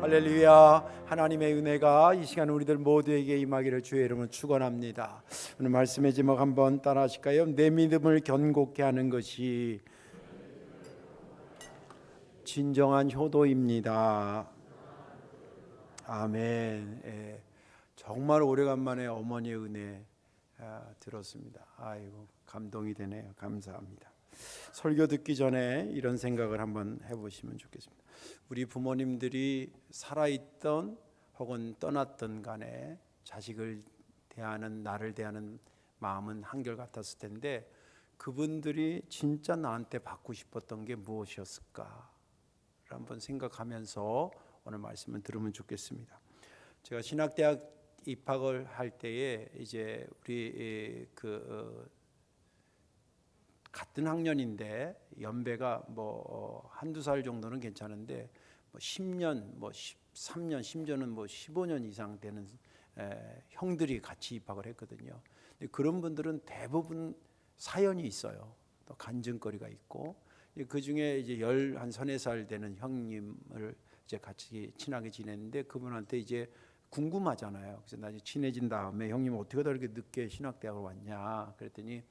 할렐루야. 하나님의 은혜가 이 시간 우리들 모두에게 임하기를 주의 이름으로 축원합니다. 오늘 말씀의 제목 한번 따라 하실까요? 내 믿음을 견고케 하는 것이 진정한 효도입니다. 아멘. 예. 정말 오래간만에 어머니의 은혜 들었습니다. 아이고 감동이 되네요. 감사합니다. 설교 듣기 전에 이런 생각을 한번 해보시면 좋겠습니다. 우리 부모님들이 살아있던 혹은 떠났던 간에 자식을 대하는, 나를 대하는 마음은 한결같았을 텐데 그분들이 진짜 나한테 받고 싶었던 게 무엇이었을까 한번 생각하면서 오늘 말씀을 들으면 좋겠습니다. 제가 신학대학 입학을 할 때에 이제 우리 같은 학년인데 연배가 뭐 한두 살 정도는 괜찮은데 뭐 10년, 뭐 13년, 심지어는 뭐 15년 이상 되는 형들이 같이 입학을 했거든요. 근데 그런 분들은 대부분 사연이 있어요. 또 간증거리가 있고 그 중에 이제 한 서너 살 되는 형님을 이제 같이 친하게 지냈는데 그분한테 이제 궁금하잖아요. 그래서 나중에 친해진 다음에 형님 어떻게 다 이렇게 늦게 신학대학을 왔냐 그랬더니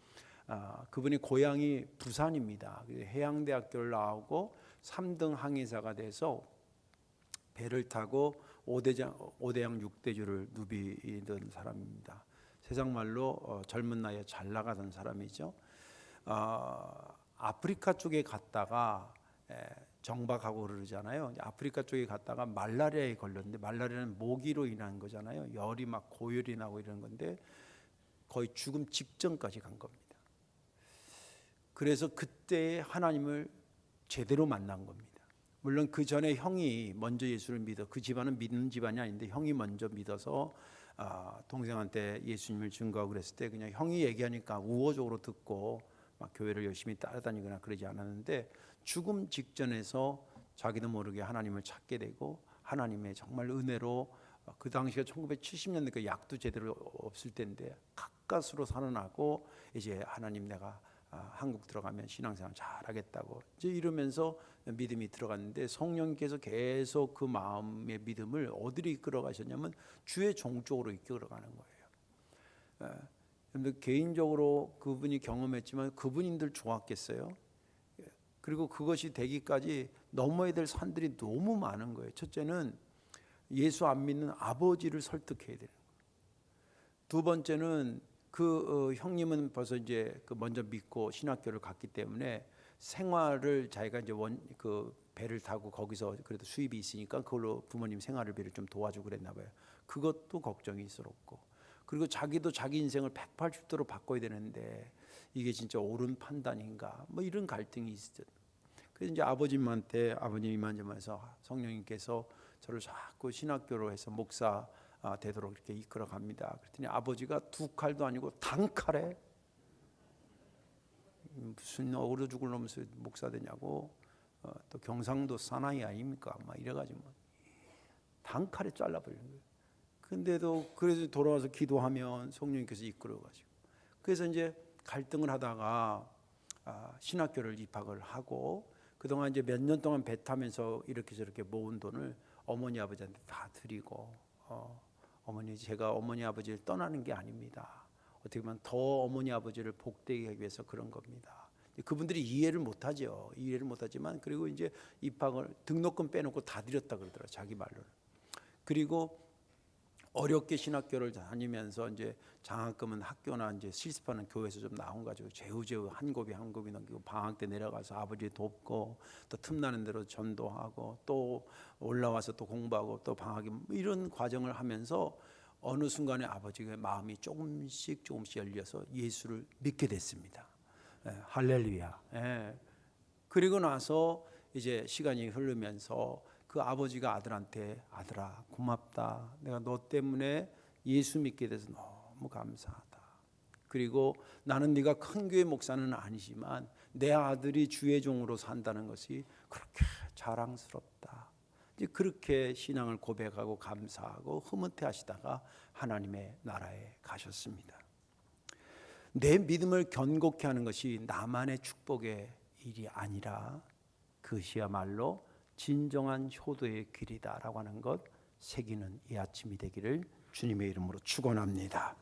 그분이 고향이 부산입니다. 해양대학교를 나오고 3등 항해사가 돼서 배를 타고 5대양 6대주를 누비던 사람입니다. 세상 말로 젊은 나이에 잘 나가던 사람이죠. 아프리카 쪽에 갔다가 정박하고 그러잖아요. 아프리카 쪽에 갔다가 말라리아에 걸렸는데 말라리아는 모기로 인한 거잖아요. 열이 막 고열이 나고 이런 건데 거의 죽음 직전까지 간 겁니다. 그래서 그때 하나님을 제대로 만난 겁니다. 물론 그 전에 형이 먼저 예수를 믿어, 그 집안은 믿는 집안이 아닌데 형이 먼저 믿어서 동생한테 예수님을 증거하고 그랬을 때 그냥 형이 얘기하니까 우호적으로 듣고 막 교회를 열심히 따라다니거나 그러지 않았는데 죽음 직전에서 자기도 모르게 하나님을 찾게 되고 하나님의 정말 은혜로 그 당시가 1970년대 약도 제대로 없을 때인데 가까스로 살아나고 이제 하나님 내가 한국 들어가면 신앙생활 잘하겠다고 이제 이러면서 믿음이 들어갔는데 성령께서 계속 그 마음의 믿음을 어디로 이끌어 가셨냐면 주의 종 쪽으로 이끌어 가는 거예요. 근데 개인적으로 그분이 경험했지만 그분인들 좋았겠어요. 그리고 그것이 되기까지 넘어야 될 산들이 너무 많은 거예요. 첫째는 예수 안 믿는 아버지를 설득해야 되는 거예요. 두 번째는 형님은 벌써 이제 먼저 믿고 신학교를 갔기 때문에 생활을 자기가 이제 배를 타고 거기서 그래도 수입이 있으니까 그걸로 부모님 생활비를 좀 도와주고 그랬나 봐요. 그것도 걱정이 있었고 그리고 자기도 자기 인생을 180도로 바꿔야 되는데 이게 진짜 옳은 판단인가 뭐 이런 갈등이 있었죠. 그래서 이제 아버님한테 이만저만해서 성령님께서 저를 자꾸 신학교로 해서 목사 되도록 이렇게 이끌어 갑니다. 그랬더니 아버지가 두 칼도 아니고 단칼에 무슨 어그로 죽을 놈에서 목사 되냐고 또 경상도 사나이 아닙니까? 막 이래가지고 단칼에 잘라버리는 거예요. 근데도 그래서 돌아와서 기도하면 성령님께서 이끌어가지고 그래서 이제 갈등을 하다가 신학교를 입학을 하고 그동안 이제 몇 년 동안 배 타면서 이렇게 저렇게 모은 돈을 어머니 아버지한테 다 드리고 어머니 제가 어머니 아버지를 떠나는 게 아닙니다. 어떻게 보면 더 어머니 아버지를 복되게 하기 위해서 그런 겁니다. 그분들이 이해를 못하죠. 이해를 못하지만 그리고 이제 입학을 등록금 빼놓고 다 드렸다 그러더라고요. 자기 말로는. 그리고 어렵게 신학교를 다니면서 이제 장학금은 학교나 이제 실습하는 교회에서 좀 나온 가지고 제후제후 한 곱이 넘기고 방학 때 내려가서 아버지 돕고 또 틈나는 대로 전도하고 또 올라와서 또 공부하고 또 방학이 이런 과정을 하면서 어느 순간에 아버지의 마음이 조금씩 열려서 예수를 믿게 됐습니다. 할렐루야. 그리고 나서 이제 시간이 흐르면서 그 아버지가 아들한테 아들아 고맙다. 내가 너 때문에 예수 믿게 돼서 너무 감사하다. 그리고 나는 네가 큰 교회 목사는 아니지만 내 아들이 주의 종으로 산다는 것이 그렇게 자랑스럽다. 이제 그렇게 신앙을 고백하고 감사하고 흐뭇해 하시다가 하나님의 나라에 가셨습니다. 내 믿음을 견고케 하는 것이 나만의 축복의 일이 아니라 그것이야말로 진정한 효도의 길이다라고 하는 것 새기는 이 아침이 되기를 주님의 이름으로 축원합니다.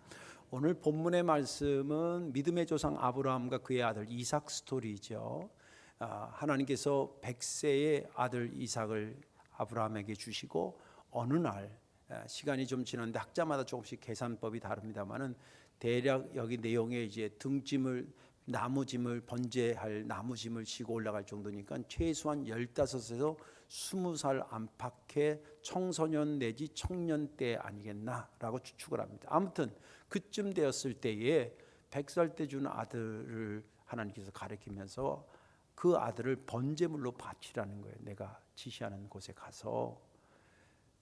오늘 본문의 말씀은 믿음의 조상 아브라함과 그의 아들 이삭 스토리죠. 하나님께서 100세의 아들 이삭을 아브라함에게 주시고 어느 날 시간이 좀 지났는데 학자마다 조금씩 계산법이 다릅니다만은 대략 여기 내용에 이제 등짐을 나무짐을 번제할 나무짐을 지고 올라갈 정도니까 최소한 15에서 20살 안팎의 청소년 내지 청년 때 아니겠나라고 추측을 합니다. 아무튼 그쯤 되었을 때에 100살 때 준 아들을 하나님께서 가리키면서 그 아들을 번제물로 바치라는 거예요. 내가 지시하는 곳에 가서.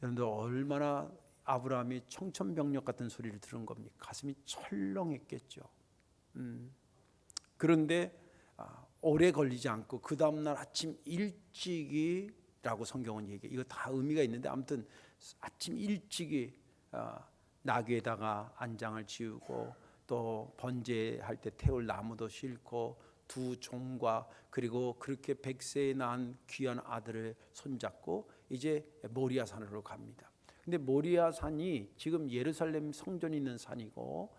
여러분들 얼마나 아브라함이 청천벽력 같은 소리를 들은 겁니까? 가슴이 철렁했겠죠. 그런데 오래 걸리지 않고 그 다음날 아침 일찍이라고 성경은 얘기해요. 이거 다 의미가 있는데 아무튼 아침 일찍이 나귀에다가 안장을 지우고 또 번제할 때 태울 나무도 싣고 두 종과 그리고 그렇게 100세에 낳은 귀한 아들을 손잡고 이제 모리아 산으로 갑니다. 근데 모리아 산이 지금 예루살렘 성전이 있는 산이고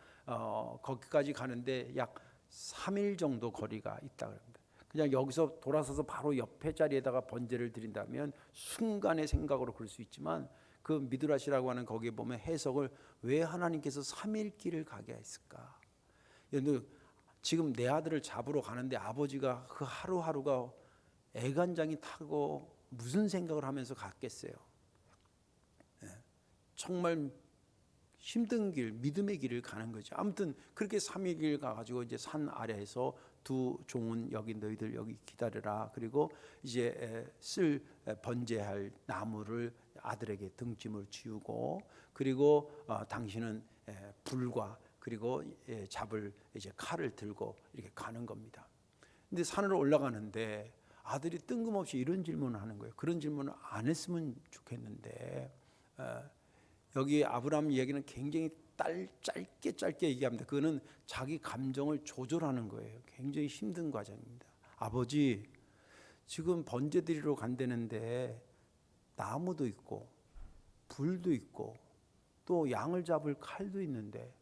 거기까지 가는데 약 3일 정도 거리가 있다고 합니다. 그냥 여기서 돌아서서 바로 옆에 자리에다가 번제를 드린다면 순간의 생각으로 그럴 수 있지만 그 미드라시라고 하는 거기에 보면 해석을 왜 하나님께서 3일 길을 가게 했을까? 지금 내 아들을 잡으러 가는데 아버지가 그 하루하루가 애간장이 타고 무슨 생각을 하면서 갔겠어요? 정말 힘든 길, 믿음의 길을 가는 거죠. 아무튼 그렇게 3일 길 가가지고 이제 산 아래에서 두 종은 여기 너희들 여기 기다려라. 그리고 이제 쓸 번제할 나무를 아들에게 등짐을 지우고 그리고 당신은 불과 그리고 잡을 이제 칼을 들고 이렇게 가는 겁니다. 근데 산으로 올라가는데 아들이 뜬금없이 이런 질문을 하는 거예요. 그런 질문을 안 했으면 좋겠는데 여기 아브라함 이야기는 굉장히 짧게 얘기합니다. 그거는 자기 감정을 조절하는 거예요. 굉장히 힘든 과정입니다. 아버지, 지금 번제 드리러 간다는데 나무도 있고 불도 있고 또 양을 잡을 칼도 있는데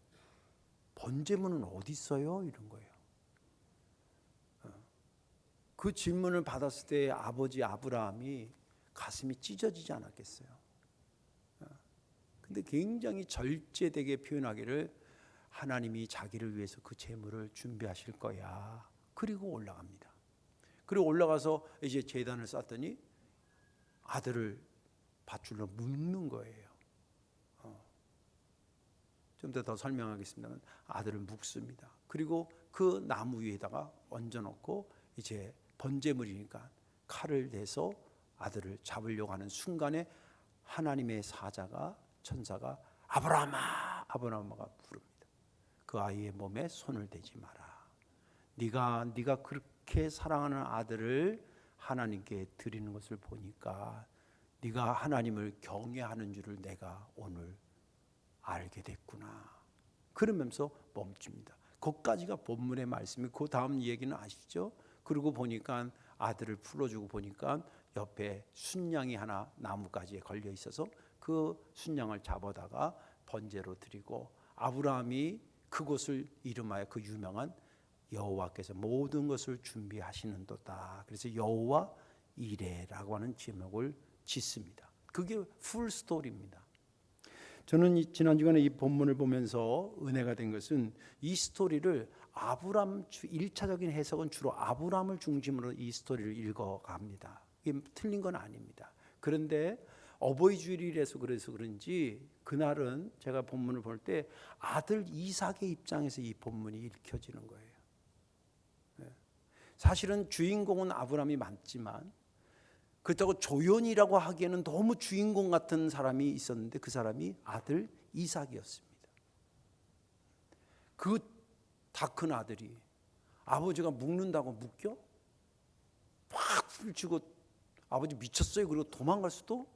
번제물은 어디 있어요? 이런 거예요. 그 질문을 받았을 때 아버지 아브라함이 가슴이 찢어지지 않았겠어요? 근데 굉장히 절제되게 표현하기를 하나님이 자기를 위해서 그 제물을 준비하실 거야. 그리고 올라갑니다. 그리고 올라가서 이제 제단을 쌓더니 아들을 밧줄로 묶는 거예요. 좀 더 설명하겠습니다만 아들을 묶습니다. 그리고 그 나무 위에다가 얹어놓고 이제 번제물이니까 칼을 대서 아들을 잡으려고 하는 순간에 하나님의 사자가 천사가 아브라함아 아브라함아가 부릅니다. 그 아이의 몸에 손을 대지 마라. 네가 그렇게 사랑하는 아들을 하나님께 드리는 것을 보니까 네가 하나님을 경외하는 줄을 내가 오늘 알게 됐구나. 그러면서 멈춥니다. 거기까지가 본문의 말씀이 그 다음 얘기는 아시죠? 그리고 보니까 아들을 풀어주고 보니까 옆에 순양이 하나 나무가지에 걸려 있어서 그 순양을 잡아다가 번제로 드리고 아브라함이 그곳을 이름하여 그 유명한 여호와께서 모든 것을 준비하시는도다. 그래서 여호와 이레라고 하는 제목을 짓습니다. 그게 풀 스토리입니다. 저는 지난 주간에 이 본문을 보면서 은혜가 된 것은 이 스토리를 아브람 1차적인 해석은 주로 아브람을 중심으로 이 스토리를 읽어갑니다. 이게 틀린 건 아닙니다. 그런데 어버이 주일이라서 그래서 그런지 그날은 제가 본문을 볼 때 아들 이삭의 입장에서 이 본문이 읽혀지는 거예요. 사실은 주인공은 아브람이 맞지만 그렇다고 조연이라고 하기에는 너무 주인공 같은 사람이 있었는데 그 사람이 아들 이삭이었습니다. 그 다 큰 아들이 아버지가 묶는다고 묶여? 확 풀치고 아버지 미쳤어요. 그리고 도망갈 수도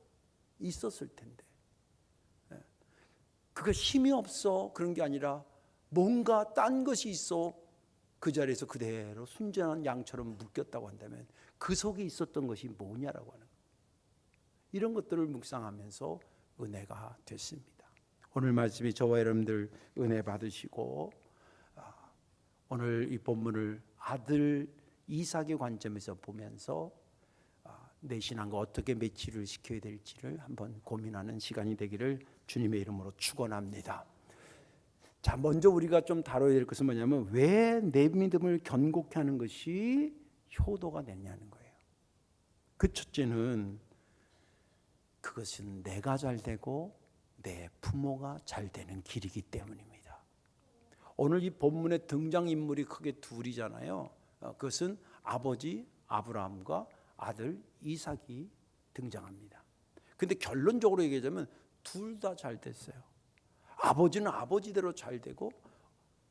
있었을 텐데 그거 힘이 없어 그런 게 아니라 뭔가 딴 것이 있어 그 자리에서 그대로 순전한 양처럼 묶였다고 한다면 그 속에 있었던 것이 뭐냐라고 하는 거예요. 이런 것들을 묵상하면서 은혜가 됐습니다. 오늘 말씀이 저와 여러분들 은혜 받으시고 오늘 이 본문을 아들 이삭의 관점에서 보면서 내 신앙과 어떻게 매치를 시켜야 될지를 한번 고민하는 시간이 되기를 주님의 이름으로 축원합니다. 자, 먼저 우리가 좀 다뤄야 될 것은 뭐냐면 왜 내 믿음을 견고케 하는 것이 효도가 되냐는 거예요. 그 첫째는 그것은 내가 잘 되고 내 부모가 잘 되는 길이기 때문입니다. 오늘 이 본문의 등장인물이 크게 둘이잖아요. 그것은 아버지 아브라함과 아들 이삭이 등장합니다. 근데 결론적으로 얘기하자면 둘 다 잘 됐어요. 아버지는 아버지대로 잘 되고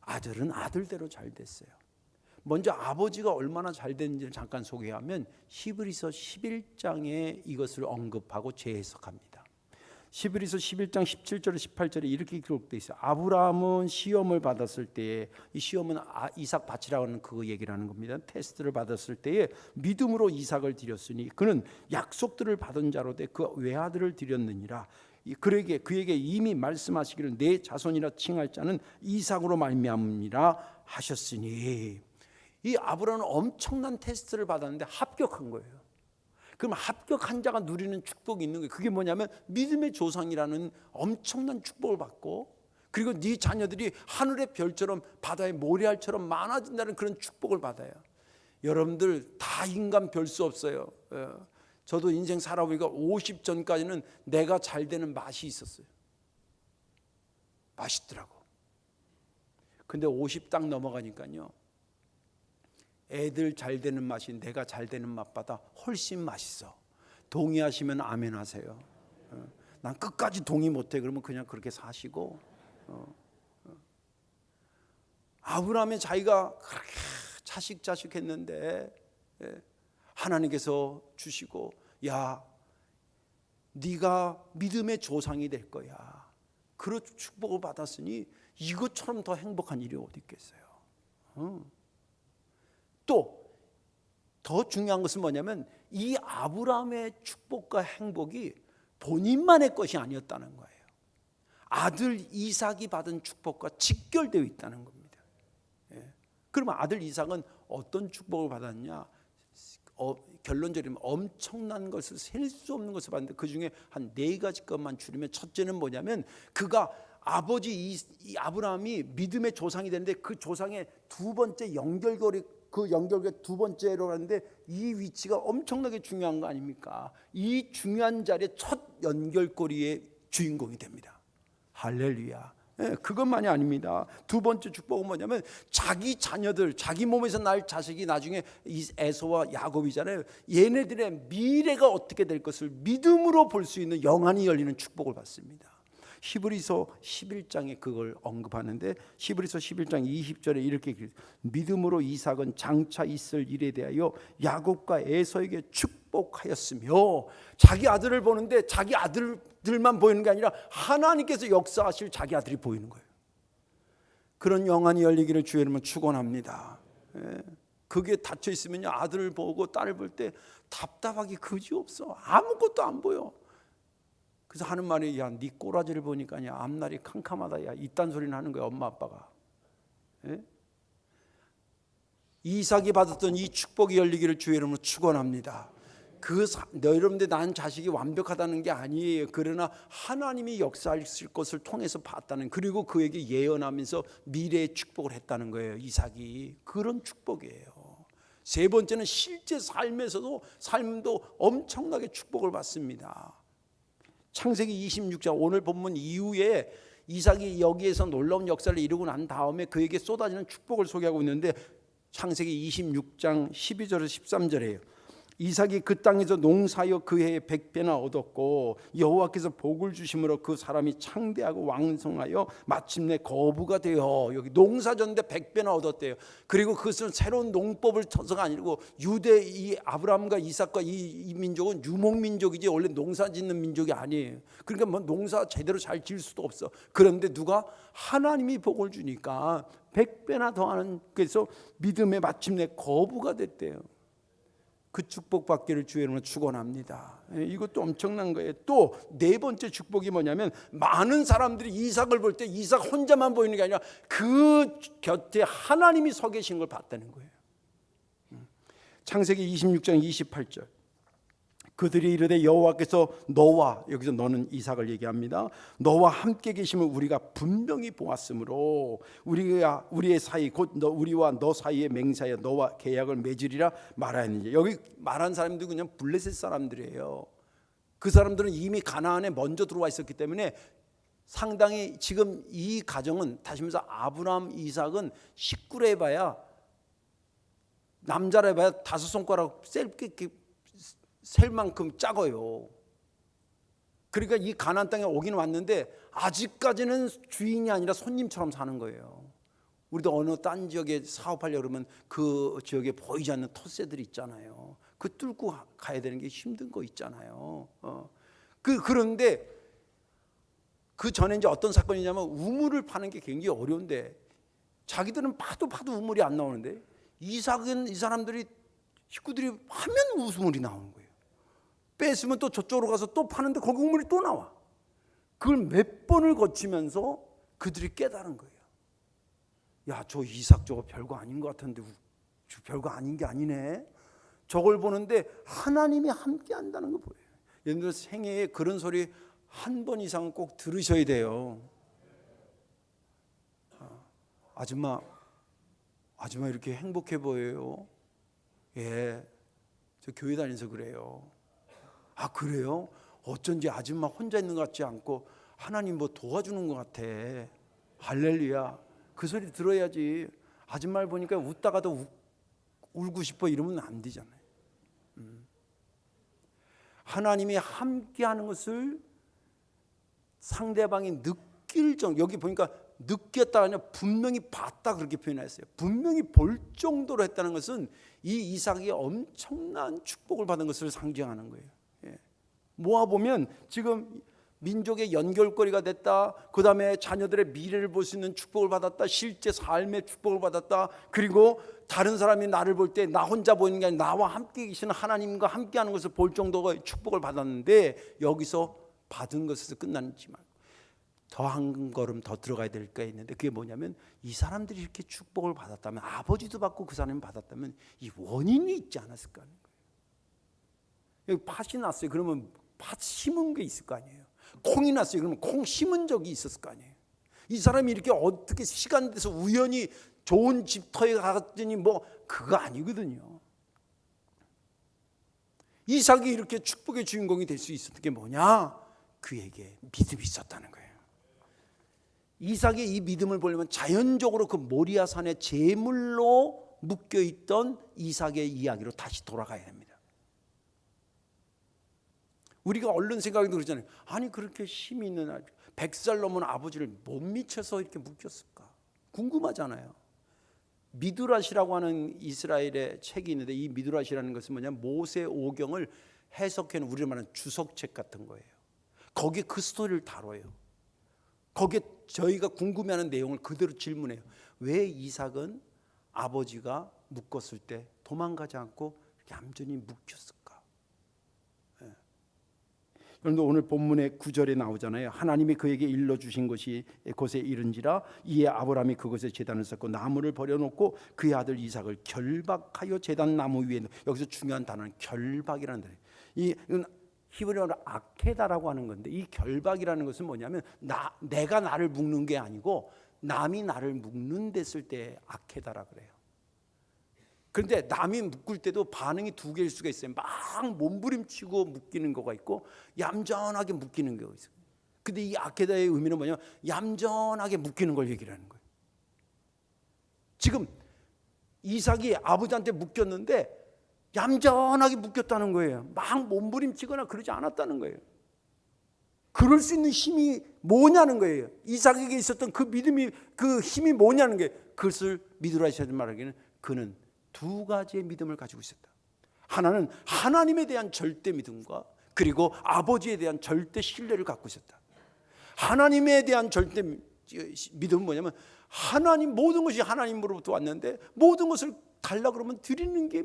아들은 아들대로 잘 됐어요. 먼저 아버지가 얼마나 잘 됐는지를 잠깐 소개하면 히브리서 11장에 이것을 언급하고 재해석합니다. 히브리서 11장 17절에 18절에 이렇게 기록되어 있어요. 아브라함은 시험을 받았을 때에, 이 시험은 이삭 밭이라고 하는 그 얘기를 하는 겁니다. 테스트를 받았을 때에 믿음으로 이삭을 드렸으니 그는 약속들을 받은 자로 돼 그 외아들을 드렸느니라. 그에게 이미 말씀하시기를 내 자손이라 칭할 자는 이삭으로 말미암으리라 하셨으니, 이 아브라함은 엄청난 테스트를 받았는데 합격한 거예요. 그럼 합격한 자가 누리는 축복이 있는 거예요. 그게 뭐냐면 믿음의 조상이라는 엄청난 축복을 받고, 그리고 네 자녀들이 하늘의 별처럼 바다의 모래알처럼 많아진다는 그런 축복을 받아요. 여러분들 다 인간 별 수 없어요. 저도 인생 살아보니까 50 전까지는 내가 잘 되는 맛이 있었어요. 맛있더라고. 근데 50 딱 넘어가니까요, 애들 잘 되는 맛이 내가 잘 되는 맛보다 훨씬 맛있어. 동의하시면 아멘 하세요. 난 끝까지 동의 못해. 그러면 그냥 그렇게 사시고. 아브라함의 자기가 그렇게 자식 했는데 하나님께서 주시고, 야, 네가 믿음의 조상이 될 거야. 그런 축복을 받았으니 이것처럼 더 행복한 일이 어디 있겠어요. 또 더 중요한 것은 뭐냐면 이 아브라함의 축복과 행복이 본인만의 것이 아니었다는 거예요. 아들 이삭이 받은 축복과 직결되어 있다는 겁니다. 그러면 아들 이삭은 어떤 축복을 받았냐? 결론적으로 엄청난 것을, 셀 수 없는 것을 받는데 그 중에 한 4가지 것만 줄이면, 첫째는 뭐냐면 그가 아버지 이 아브라함이 믿음의 조상이 되는데 그 조상의 두 번째 연결고리, 그 연결고리 두 번째로 하는데 이 위치가 엄청나게 중요한 거 아닙니까? 이 중요한 자리에 첫 연결고리의 주인공이 됩니다. 할렐루야. 그것만이 아닙니다. 두 번째 축복은 뭐냐면 자기 자녀들, 자기 몸에서 날 자식이 나중에 에서와 야곱이잖아요. 얘네들의 미래가 어떻게 될 것을 믿음으로 볼 수 있는 영안이 열리는 축복을 받습니다. 히브리서 11장에 그걸 언급하는데 히브리서 11장 20절에 이렇게 믿음으로 이삭은 장차 있을 일에 대하여 야곱과 에서에게 축복하였으며, 자기 아들을 보는데 자기 아들들만 보이는 게 아니라 하나님께서 역사하실 자기 아들이 보이는 거예요. 그런 영안이 열리기를 주의 이름으로 축원합니다. 그게 닫혀 있으면요, 아들을 보고 딸을 볼 때 답답하기 그지없어. 아무것도 안 보여. 그래서 하는 말이, 야, 네 꼬라지를 보니까 야, 앞날이 캄캄하다. 야, 이딴 소리는 하는 거야, 엄마 아빠가. 이삭이 받았던 이 축복이 열리기를 주의 이름으로 축원합니다. 여러분들 난 자식이 완벽하다는 게 아니에요. 그러나 하나님이 역사하실 것을 통해서 봤다는, 그리고 그에게 예언하면서 미래의 축복을 했다는 거예요. 이삭이 그런 축복이에요. 세 번째는 실제 삶도 엄청나게 축복을 받습니다. 창세기 26장, 오늘 본문 이후에 이삭이 여기에서 놀라운 역사를 이루고 난 다음에 그에게 쏟아지는 축복을 소개하고 있는데, 창세기 26장 12절에서 13절이에요. 이삭이 그 땅에서 농사하여 그 해에 100배나 얻었고 여호와께서 복을 주심으로 그 사람이 창대하고 왕성하여 마침내 거부가 되어, 여기 농사졌는데 100배나 얻었대요. 그리고 그것은 새로운 농법을 쳐서가 아니고 유대 이 아브라함과 이삭과 이 민족은 유목민족이지 원래 농사짓는 민족이 아니에요. 그러니까 뭐 농사 제대로 잘 지을 수도 없어. 그런데 누가 하나님이 복을 주니까 100배나 더하는, 그래서 믿음에 마침내 거부가 됐대요. 그 축복받기를 주의 이름으로 축원합니다. 이것도 엄청난 거예요. 또 네 번째 축복이 뭐냐면 많은 사람들이 이삭을 볼 때 이삭 혼자만 보이는 게 아니라 그 곁에 하나님이 서 계신 걸 봤다는 거예요. 창세기 26장 28절 그들이 이르되 여호와께서 너와, 여기서 너는 이삭을 얘기합니다. 너와 함께 계심을 우리가 분명히 보았으므로 우리의 사이 곧 우리와 너 사이의 맹사에 너와 계약을 맺으리라 말하였느니라. 여기 말한 사람들이 그냥 블레셋 사람들이에요. 그 사람들은 이미 가나안에 먼저 들어와 있었기 때문에 상당히 지금 이 가정은 다시 말해서 아브라함, 이삭은 식구라 해봐야 남자라 해봐야 5손가락 셀 만큼 작아요. 그러니까 이 가나안 땅에 오긴 왔는데 아직까지는 주인이 아니라 손님처럼 사는 거예요. 우리도 어느 딴 지역에 사업하려고 그러면 그 지역에 보이지 않는 텃새들이 있잖아요. 그 뚫고 가야 되는 게 힘든 거 있잖아요. 그런데 그 전에 이제 어떤 사건이냐면 우물을 파는 게 굉장히 어려운데 자기들은 파도 우물이 안 나오는데 이삭은 이 사람들이 식구들이 하면 우물이 나오는 거예요. 뺐으면 또 저쪽으로 가서 또 파는데 거기 우물이 또 나와. 그걸 몇 번을 거치면서 그들이 깨달은 거예요. 야, 저 이삭 저거 별거 아닌 것 같은데 별거 아닌 게 아니네. 저걸 보는데 하나님이 함께 한다는 거 보여요. 여러분들 생애에 그런 소리 한 번 이상은 꼭 들으셔야 돼요. 아줌마 이렇게 행복해 보여요. 예, 저 교회 다니면서 그래요. 아, 그래요? 어쩐지 아줌마 혼자 있는 것 같지 않고 하나님 뭐 도와주는 것 같아. 할렐루야. 그 소리 들어야지. 아줌마를 보니까 웃다가도 울고 싶어 이러면 안 되잖아요. 하나님이 함께하는 것을 상대방이 느낄 정도, 여기 보니까 느꼈다 아니라 분명히 봤다 그렇게 표현했어요. 분명히 볼 정도로 했다는 것은 이 이삭이 엄청난 축복을 받은 것을 상징하는 거예요. 모아보면 지금 민족의 연결고리가 됐다. 그 다음에 자녀들의 미래를 볼 수 있는 축복을 받았다. 실제 삶의 축복을 받았다. 그리고 다른 사람이 나를 볼 때 나 혼자 보이는 게 아니라 나와 함께 계시는 하나님과 함께하는 것을 볼 정도의 축복을 받았는데 여기서 받은 것에서 끝나지 말고 더 한 걸음 더 들어가야 될 게 있는데 그게 뭐냐면 이 사람들이 이렇게 축복을 받았다면 아버지도 받고 그 사람이 받았다면 이 원인이 있지 않았을까 하는 거예요. 여기 팥이 났어요. 그러면 팥 심은 게 있을 거 아니에요. 콩이 났어요. 그러면 콩 심은 적이 있었을 거 아니에요. 이 사람이 이렇게 어떻게 시간 돼서 우연히 좋은 집터에 갔더니 뭐 그거 아니거든요. 이삭이 이렇게 축복의 주인공이 될 수 있었던 게 뭐냐? 그에게 믿음이 있었다는 거예요. 이삭의 이 믿음을 보려면 자연적으로 그 모리아 산의 제물로 묶여있던 이삭의 이야기로 다시 돌아가야 됩니다. 우리가 얼른 생각해도 그러잖아요. 아니 그렇게 힘이 있는 100살 넘은 아버지를 못 미쳐서 이렇게 묶였을까? 궁금하잖아요. 미드라시라고 하는 이스라엘의 책이 있는데 이 미드라시라는 것은 뭐냐면 모세 오경을 해석해놓은 우리로 말하는 주석책 같은 거예요. 거기에 그 스토리를 다뤄요. 거기에 저희가 궁금해하는 내용을 그대로 질문해요. 왜 이삭은 아버지가 묶었을 때 도망가지 않고 얌전히 묶였을까? 그런데 오늘 본문의 9절에 나오잖아요. 하나님이 그에게 일러주신 것이 곳에 이른지라 이에 아브라함이 그곳에 제단을 쌓고 나무를 버려놓고 그의 아들 이삭을 결박하여 제단 나무 위에. 여기서 중요한 단어는 결박이라는 단어예요. 이건 히브리어로 아케다라고 하는 건데 이 결박이라는 것은 뭐냐면 내가 나를 묶는 게 아니고 남이 나를 묶는 데 쓸 때 아케다라 그래요. 그런데 남이 묶을 때도 반응이 두 개일 수가 있어요. 막 몸부림치고 묶이는 거가 있고 얌전하게 묶이는 거가 있어요. 근데 이 아케다의 의미는 뭐냐면 얌전하게 묶이는 걸 얘기를 하는 거예요. 지금 이삭이 아버지한테 묶였는데 얌전하게 묶였다는 거예요. 막 몸부림치거나 그러지 않았다는 거예요. 그럴 수 있는 힘이 뭐냐는 거예요. 이삭에게 있었던 그 믿음이, 그 힘이 뭐냐는 거예요. 그것을 미드라시아들 말하기는 그는 두 가지의 믿음을 가지고 있었다. 하나는 하나님에 대한 절대 믿음과 그리고 아버지에 대한 절대 신뢰를 갖고 있었다. 하나님에 대한 절대 믿음은 뭐냐면 하나님, 모든 것이 하나님으로부터 왔는데 모든 것을 달라 그러면 드리는 게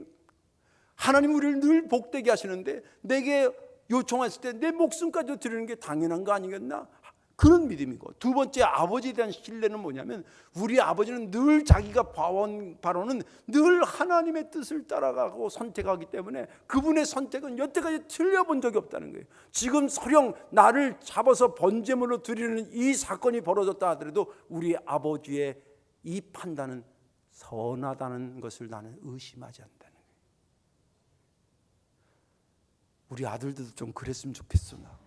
하나님 우리를 늘 복되게 하시는데 내게 요청했을 때 내 목숨까지 드리는 게 당연한 거 아니겠나? 그런 믿음이고, 두 번째 아버지에 대한 신뢰는 뭐냐면 우리 아버지는 늘 자기가 봐온 바로는 늘 하나님의 뜻을 따라가고 선택하기 때문에 그분의 선택은 여태까지 틀려본 적이 없다는 거예요. 지금 설령 나를 잡아서 번제물로 드리는 이 사건이 벌어졌다 하더라도 우리 아버지의 이 판단은 선하다는 것을 나는 의심하지 않는다는 거예요. 우리 아들들도 좀 그랬으면 좋겠어. 나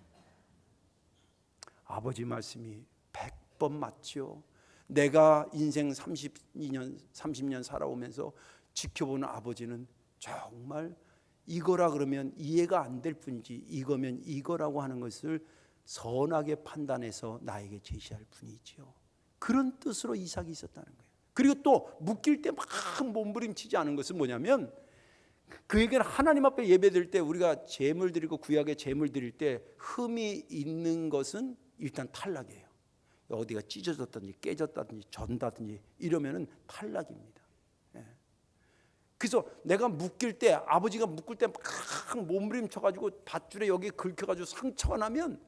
아버지 말씀이 100번 맞죠. 내가 인생 30년 살아오면서 지켜보는 아버지는 정말 이거라 그러면 이해가 안 될 뿐이지 이거면 이거라고 하는 것을 선하게 판단해서 나에게 제시할 뿐이지요. 그런 뜻으로 이삭이 있었다는 거예요. 그리고 또 묶일 때 막 몸부림치지 않은 것은 뭐냐면, 그에게는 하나님 앞에 예배드릴 때 우리가 제물 드리고 구약의 제물 드릴 때 흠이 있는 것은 일단 탈락이에요. 어디가 찢어졌든지 깨졌다든지 전다든지 이러면은 탈락입니다. 그래서 내가 묶일 때, 아버지가 묶을 때 막 몸부림쳐가지고 밧줄에 여기 긁혀가지고 상처가 나면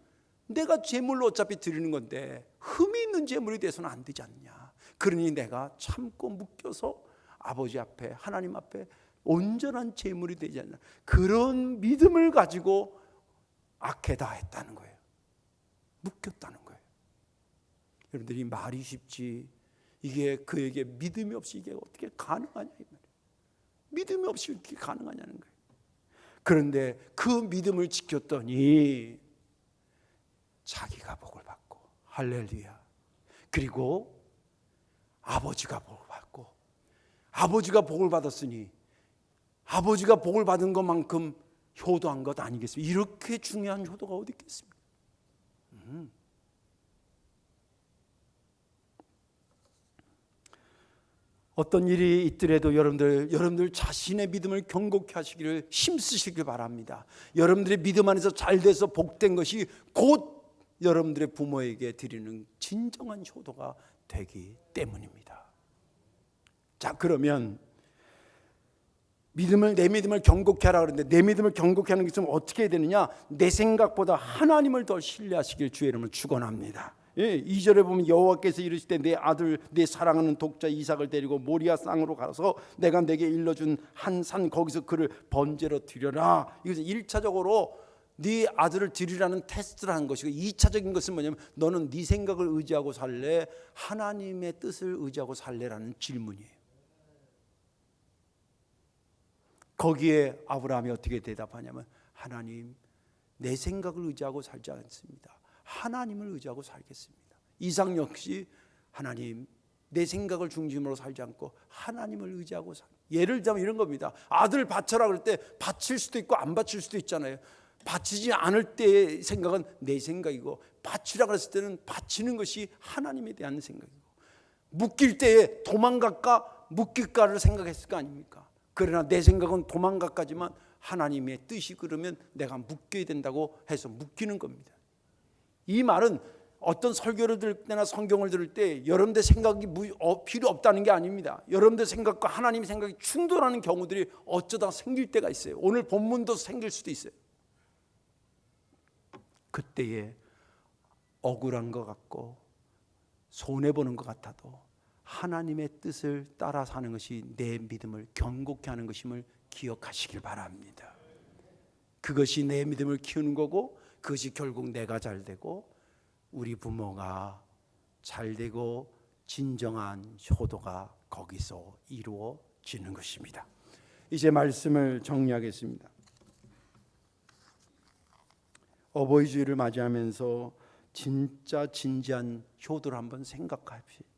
내가 제물로 어차피 드리는 건데 흠이 있는 제물이 돼서는 안 되지 않냐. 그러니 내가 참고 묶여서 아버지 앞에, 하나님 앞에 온전한 제물이 되지 않나. 그런 믿음을 가지고 악해다 했다는 거예요. 묶였다는 거예요. 여러분들이 말이 쉽지 이게 그에게 믿음이 없이 이게 어떻게 가능하냐 이 말이에요. 믿음이 없이 이렇게 가능하냐는 거예요. 그런데 그 믿음을 지켰더니 자기가 복을 받고, 할렐루야. 그리고 아버지가 복을 받고, 아버지가 복을 받았으니 아버지가 복을 받은 것만큼 효도한 것 아니겠습니까? 이렇게 중요한 효도가 어디 있겠습니까? 어떤 일이 있더라도 여러분들 자신의 믿음을 견고히 하시기를 힘쓰시길 바랍니다. 여러분들의 믿음 안에서 잘 돼서 복된 것이 곧 여러분들의 부모에게 드리는 진정한 효도가 되기 때문입니다. 자, 그러면 내 믿음을 견고히 하라 그러는데 내 믿음을 견고히 하는 것은 어떻게 해야 되느냐? 내 생각보다 하나님을 더 신뢰하시길 주의 이름으로 축원합니다. 2절에 보면 여호와께서 이르실 때 내 아들 내 사랑하는 독자 이삭을 데리고 모리아 쌍으로 가서 내가 내게 일러준 한 산 거기서 그를 번제로 드려라. 이것은 1차적으로 네 아들을 드리라는 테스트를 한 것이고, 2차적인 것은 뭐냐면 너는 네 생각을 의지하고 살래, 하나님의 뜻을 의지하고 살래라는 질문이에요. 거기에 아브라함이 어떻게 대답하냐면, 하나님, 내 생각을 의지하고 살지 않습니다. 하나님을 의지하고 살겠습니다. 이삭 역시 하나님, 내 생각을 중심으로 살지 않고 하나님을 의지하고 예를 들면 이런 겁니다. 아들 바쳐라 그럴 때 바칠 수도 있고 안 바칠 수도 있잖아요. 바치지 않을 때의 생각은 내 생각이고, 바치라 그랬을 때는 바치는 것이 하나님에 대한 생각이고, 묶일 때에 도망갈까 묶일까를 생각했을 거 아닙니까? 그러나 내 생각은 도망가까지만 하나님의 뜻이 그러면 내가 묶여야 된다고 해서 묶이는 겁니다. 이 말은 어떤 설교를 들을 때나 성경을 들을 때 여러분들 생각이 필요 없다는 게 아닙니다. 여러분들 생각과 하나님의 생각이 충돌하는 경우들이 어쩌다 생길 때가 있어요. 오늘 본문도 생길 수도 있어요. 그때에 억울한 것 같고 손해보는 것 같아도 하나님의 뜻을 따라 사는 것이 내 믿음을 견고케 하는 것임을 기억하시길 바랍니다. 그것이 내 믿음을 키우는 거고, 그것이 결국 내가 잘 되고 우리 부모가 잘 되고 진정한 효도가 거기서 이루어지는 것입니다. 이제 말씀을 정리하겠습니다. 어버이 주일을 맞이하면서 진짜 진지한 효도를 한번 생각합시다.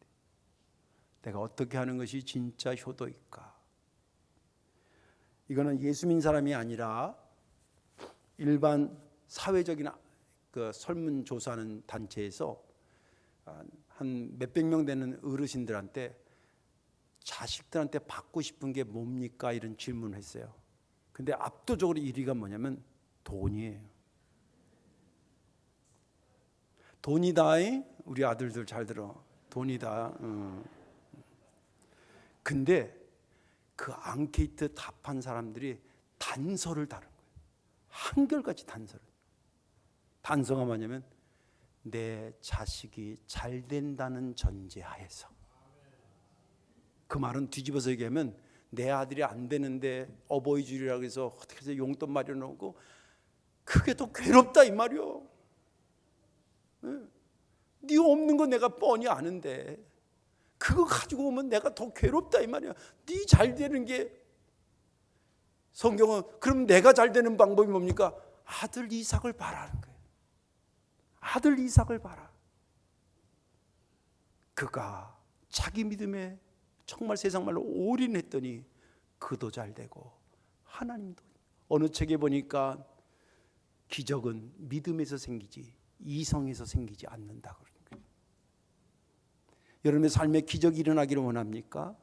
내가 어떻게 하는 것이 진짜 효도일까? 이거는 예수 믿는 사람이 아니라 일반 사회적인 그 설문조사하는 단체에서 한 몇백 명 되는 어르신들한테 자식들한테 받고 싶은 게 뭡니까? 이런 질문을 했어요. 근데 압도적으로 1위가 뭐냐면 돈이에요. 돈이다. 우리 아들들 잘 들어. 돈이다. 근데 그 앙케이트 답한 사람들이 단서를 다룬 거예요. 한결같이 단서를. 단서가 뭐냐면 내 자식이 잘 된다는 전제하에서. 그 말은 뒤집어서 얘기하면 내 아들이 안 되는데 어버이 주일이라고 해서 어떻게 해서 용돈 마련하고 그게 더 괴롭다 이 말이요. 네 없는 거 내가 뻔히 아는데 그거 가지고 오면 내가 더 괴롭다 이 말이야. 네 잘 되는 게 성경은 그럼 내가 잘 되는 방법이 뭡니까? 아들 이삭을 바라는 거예요. 아들 이삭을 봐라. 그가 자기 믿음에 정말 세상 말로 올인했더니 그도 잘 되고 하나님도. 어느 책에 보니까 기적은 믿음에서 생기지 이성에서 생기지 않는다 그러는 거예요. 여러분의 삶에 기적이 일어나기를 원합니까?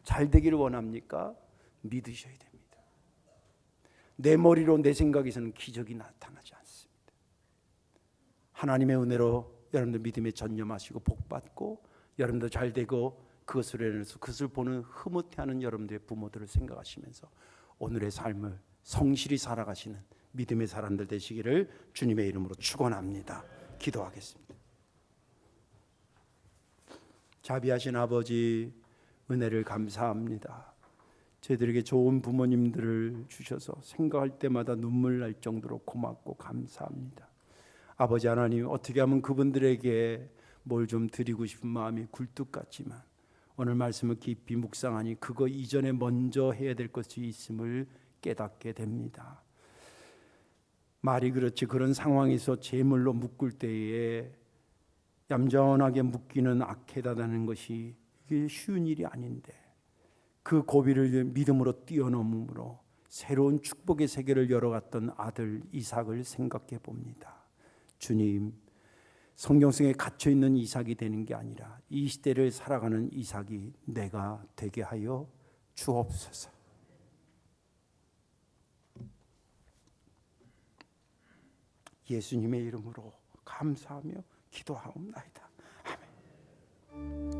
잘 되기를 원합니까? 믿으셔야 됩니다. 내 머리로 내 생각에서는 기적이 나타나지 않습니다. 하나님의 은혜로 여러분들 믿음에 전념하시고 복받고 여러분도 잘 되고 그것으로 인해서 그것을 보는 흐뭇해하는 여러분들의 부모들을 생각하시면서 오늘의 삶을 성실히 살아가시는 믿음의 사람들 되시기를 주님의 이름으로 축원합니다. 기도하겠습니다. 자비하신 아버지, 은혜를 감사합니다. 저희들에게 좋은 부모님들을 주셔서 생각할 때마다 눈물 날 정도로 고맙고 감사합니다. 아버지 하나님, 어떻게 하면 그분들에게 뭘 좀 드리고 싶은 마음이 굴뚝 같지만 오늘 말씀을 깊이 묵상하니 그거 이전에 먼저 해야 될 것이 있음을 깨닫게 됩니다. 말이 그렇지 그런 상황에서 제물로 묶을 때에 얌전하게 묶기는 악하다는 것이 이게 쉬운 일이 아닌데 그 고비를 믿음으로 뛰어넘음으로 새로운 축복의 세계를 열어갔던 아들 이삭을 생각해 봅니다. 주님, 성경 속에 갇혀있는 이삭이 되는 게 아니라 이 시대를 살아가는 이삭이 내가 되게 하여 주옵소서. 예수님의 이름으로 감사하며 기도하옵나이다. 아멘.